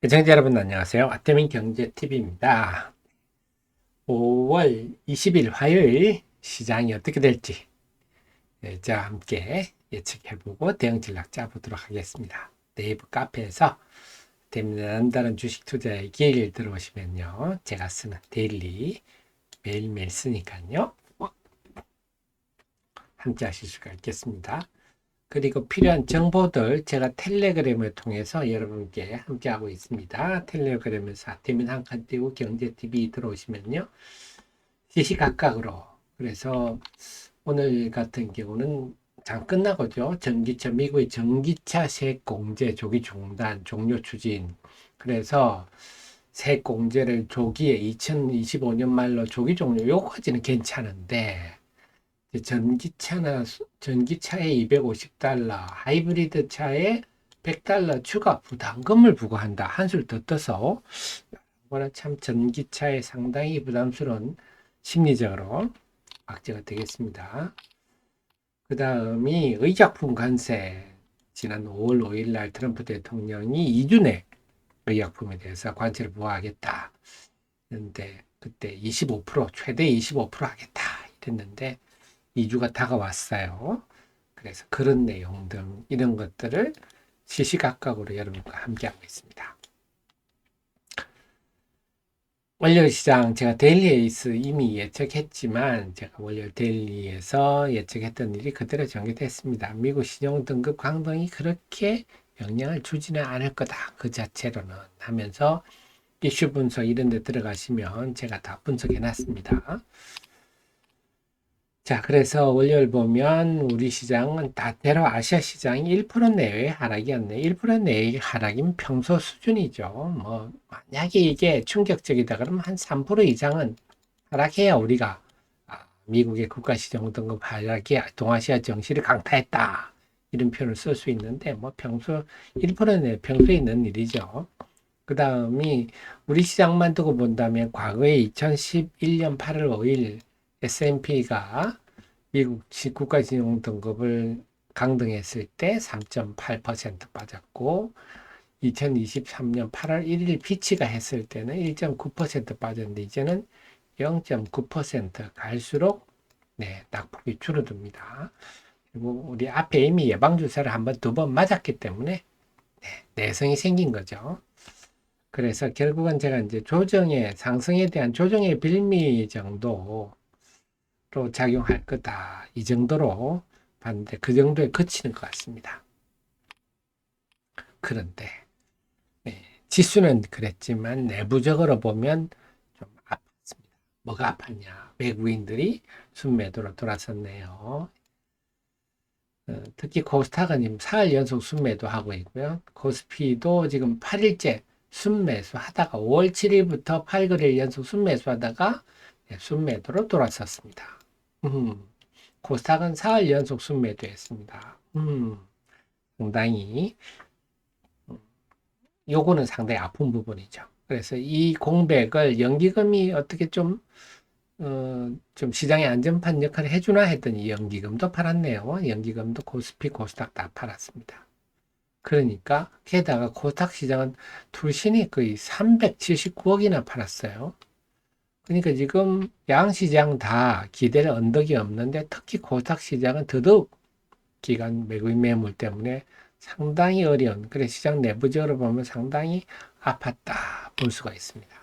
시청자 여러분 안녕하세요. 아태민 경제TV입니다. 5월 20일 화요일 시장이 어떻게 될지 저와 함께 예측해보고 대응 전략 짜보도록 하겠습니다. 네이버 카페에서 아태민의 남다른 주식 투자의 길 들어오시면요. 제가 쓰는 데일리 매일매일 쓰니까요. 함께 하실 수가 있겠습니다. 그리고 필요한 정보들 제가 텔레그램을 통해서 여러분께 함께하고 있습니다. 텔레그램에서 아태민 한칸 띄고 경제TV 들어오시면요. 시시각각으로 그래서 오늘 같은 경우는 장 끝나고죠. 전기차 미국의 전기차 세액 공제 조기 중단 종료 추진. 그래서 세액 공제를 조기에 2025년 말로 조기 종료 요거까지는 괜찮은데 전기차에 250달러, 하이브리드 차에 100달러 추가 부담금을 부과한다. 한술 더 떠서 뭐라 참 전기차에 상당히 부담스러운 심리적으로 악재가 되겠습니다. 그 다음이 의약품 관세. 지난 5월 5일 날 트럼프 대통령이 2주 내 의약품에 대해서 관세를 부과하겠다. 그런데 그때 25% 최대 25% 하겠다 이랬는데 2주가 다가왔어요. 그래서 그런 내용 등 이런 것들을 시시각각으로 여러분과 함께하고 있습니다. 월요일 시장 제가 데일리에서 이미 예측했지만 제가 월요일 데일리에서 예측했던 일이 그대로 전개됐습니다. 미국 신용 등급 강등이 그렇게 영향을 주지는 않을 거다. 그 자체로는 하면서 이슈 분석 이런 데 들어가시면 제가 다 분석해 놨습니다. 자, 그래서 월요일 보면 우리 시장은 다대로 아시아 시장이 1% 내외의 하락이었네. 1% 내외의 하락이면 평소 수준이죠. 뭐, 만약에 이게 충격적이다 그러면 한 3% 이상은 하락해야 우리가 미국의 국가시장 등급 하락이 동아시아 정시를 강타했다. 이런 표현을 쓸 수 있는데, 뭐 평소 1% 내 평소에 있는 일이죠. 그 다음이 우리 시장만 두고 본다면 과거에 2011년 8월 5일 S&P가 미국 국가진용 등급을 강등했을 때 3.8% 빠졌고 2023년 8월 1일 피치가 했을 때는 1.9% 빠졌는데 이제는 0.9% 갈수록 낙폭이 줄어듭니다. 그리고 우리 앞에 이미 예방주사를 한번 두 번 맞았기 때문에 내성이 생긴 거죠. 그래서 결국은 제가 이제 상승에 대한 조정의 빌미 정도로 작용할 거다. 이 정도로 봤는데 그 정도에 그치는 것 같습니다. 그런데 지수는 그랬지만 내부적으로 보면 좀 아팠습니다. 뭐가 아팠냐? 외국인들이 순매도로 돌아섰네요. 특히 코스닥은 지금 4일 연속 순매도 하고 있고요. 코스피도 지금 8일째 순매수 하다가 5월 7일부터 8거래일 연속 순매수 하다가 순매도로 돌아섰습니다. 코스닥은 4일 연속 순매도했습니다. 상당히 요거는 상당히 아픈 부분이죠. 그래서 이 공백을 연기금이 어떻게 좀 시장의 안전판 역할을 해주나 했더니 연기금도 팔았네요. 연기금도 코스피, 코스닥 다 팔았습니다. 그러니까 게다가 코스닥 시장은 투신이 거의 379억이나 팔았어요. 그러니까 지금 양시장 다 기대를 언덕이 없는데 특히 코스닥 시장은 더더욱 기관 외국인 매물 때문에 상당히 어려운, 그래 시장 내부적으로 보면 상당히 아팠다 볼 수가 있습니다.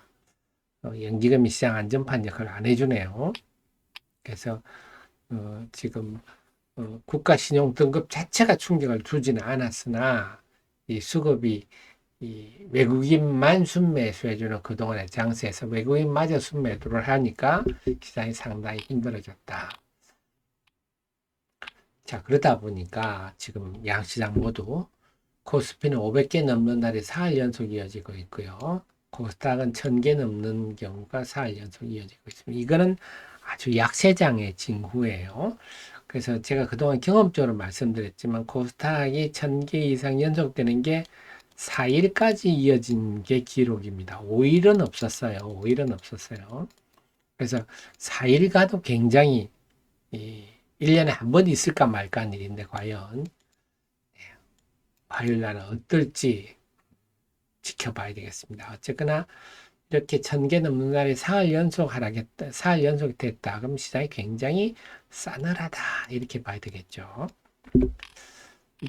연기금이 시장 안전판 역할을 안 해주네요. 그래서 지금 국가 신용 등급 자체가 충격을 주지는 않았으나 이 수급이 이 외국인만 순매수해주는 그동안의 장세에서 외국인마저 순매도를 하니까 시장이 상당히 힘들어졌다. 자, 그러다 보니까 지금 양시장 모두 코스피는 500개 넘는 날이 4일 연속 이어지고 있고요. 코스닥은 1000개 넘는 경우가 4일 연속 이어지고 있습니다. 이거는 아주 약세장의 징후예요. 그래서 제가 그동안 경험적으로 말씀드렸지만 코스닥이 1000개 이상 연속되는 게 4일까지 이어진 게 기록입니다. 5일은 없었어요. 5일은 없었어요. 그래서 4일 가도 굉장히 1년에 한 번 있을까 말까 하는 일인데 과연 화요일 날은 어떨지. 지켜봐야 되겠습니다. 어쨌거나 이렇게 1000개 넘는 날에 사흘 연속 하락했다, 사흘 연속이 됐다. 그럼 시장이 굉장히 싸늘하다. 이렇게 봐야 되겠죠.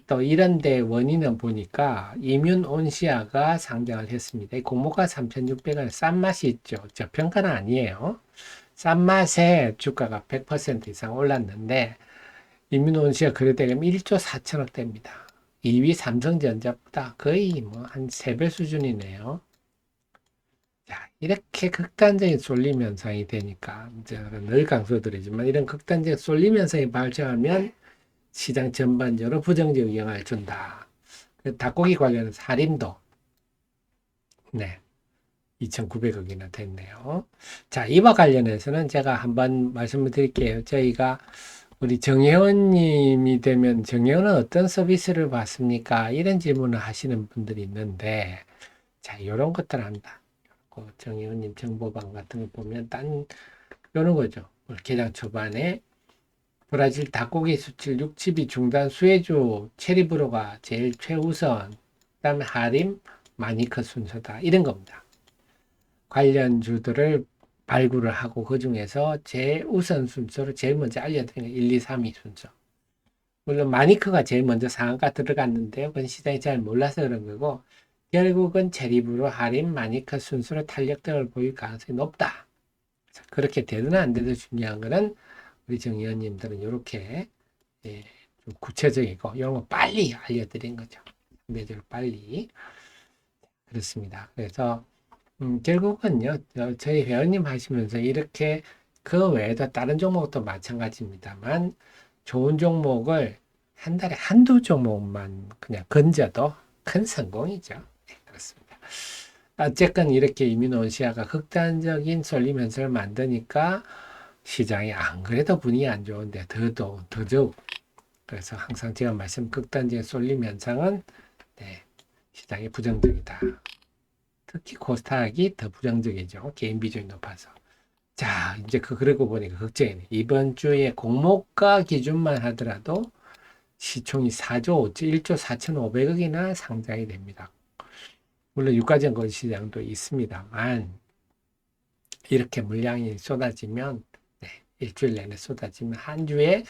또 이런데 원인은 보니까 이뮨온시아가 상장을 했습니다. 이 공모가 3,600원 싼 맛이 있죠. 저평가는 아니에요. 싼 맛에 주가가 100% 이상 올랐는데 이뮨온시아 거래대금 1조 4천억 됩니다. 2위 삼성전자보다 거의 뭐 한 3배 수준이네요. 자, 이렇게 극단적인 쏠림 현상이 되니까 제가 늘 강조드리지만 이런 극단적인 쏠림 현상이 발생하면 시장 전반적으로 부정적 영향을 준다. 닭고기 관련해서 할인도 네, 2,900억이나 됐네요. 자, 이와 관련해서는 제가 한번 말씀을 드릴게요. 저희가 우리 정혜원님이 되면 정혜원은 어떤 서비스를 받습니까? 이런 질문을 하시는 분들이 있는데 자, 이런 것들 한다. 정혜원님 정보방 같은 거 보면 이런 거죠. 개장 초반에 브라질 닭고기 수출 6집이 중단 수혜주 체리브로가 제일 최우선, 그 다음에 하림, 마니커 순서다. 이런 겁니다. 관련주들을 발굴을 하고 그 중에서 제우선 순서로 제일 먼저 알려드린 게 1, 2, 3, 2 순서. 물론 마니커가 제일 먼저 상한가 들어갔는데요. 그건 시장이 잘 몰라서 그런 거고 결국은 체리브로, 하림, 마니커 순서로 탄력 등을 보일 가능성이 높다. 그렇게 되든 안 되든 중요한 거는 우리 정 의원님들은 이렇게 좀 구체적이고 이런 거 빨리 알려드린 거죠. 상대적으로 빨리. 그렇습니다. 그래서 결국은요. 저희 회원님 하시면서 이렇게 그 외에도 다른 종목도 마찬가지입니다만 좋은 종목을 한 달에 한두 종목만 그냥 건져도 큰 성공이죠. 네, 그렇습니다. 어쨌건 이렇게 이뮨온시아가 극단적인 쏠림 현상을 만드니까 시장이 안 그래도 분위기 안 좋은데 더더욱 그래서 항상 제가 말씀 극단적인 쏠림 현상은 네, 시장이 부정적이다. 특히 코스닥이 더 부정적이죠. 개인 비중이 높아서. 자, 이제 그러고 보니까 걱정이네. 이번 주에 공모가 기준만 하더라도 시총이 4조 1조 4,500억이나 상장이 됩니다. 물론 유가증권 시장도 있습니다만 이렇게 물량이 쏟아지면 네, 일주일 내내 쏟아지면 한 주에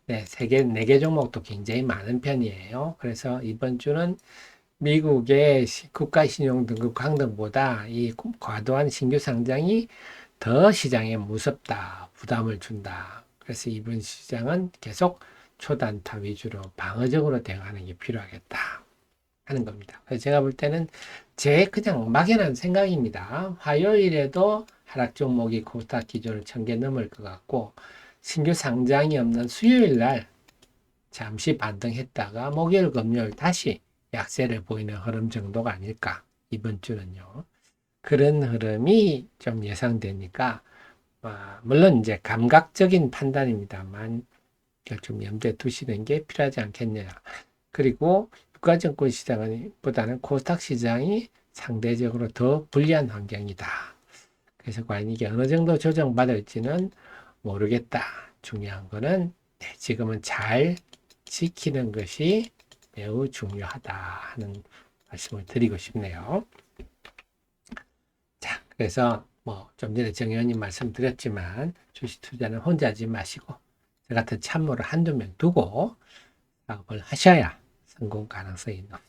네, 3개, 4개 종목도 굉장히 많은 편이에요. 그래서 이번 주는 미국의 국가신용등급 강등보다 이 과도한 신규 상장이 더 시장에 무섭다, 부담을 준다. 그래서 이번 시장은 계속 초단타 위주로 방어적으로 대응하는 게 필요하겠다 하는 겁니다. 그래서 제가 볼 때는 제 그냥 막연한 생각입니다. 화요일에도 하락 종목이 코스닥 기준을 1000개 넘을 것 같고 신규 상장이 없는 수요일 날 잠시 반등했다가 목요일 금요일 다시 약세를 보이는 흐름 정도가 아닐까 이번 주는요. 그런 흐름이 좀 예상되니까 물론 이제 감각적인 판단입니다만 좀 염두에 두시는 게 필요하지 않겠냐. 그리고 유가증권 시장은 보다는 코스닥 시장이 상대적으로 더 불리한 환경이다. 그래서 과연 이게 어느 정도 조정받을지는 모르겠다. 중요한 거는 지금은 잘 지키는 것이 매우 중요하다 하는 말씀을 드리고 싶네요. 자, 그래서 뭐 좀 전에 정 의원님 말씀드렸지만 주식 투자는 혼자 하지 마시고 저 같은 참모를 한두 명 두고 작업을 하셔야 성공 가능성이 높습니다.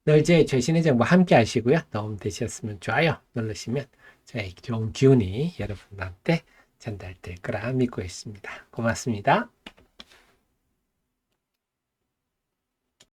늘 제 최신의 정보 함께 하시고요. 도움 되셨으면 좋아요 누르시면 저의 좋은 기운이 여러분한테 전달될 거라 믿고 있습니다. 고맙습니다.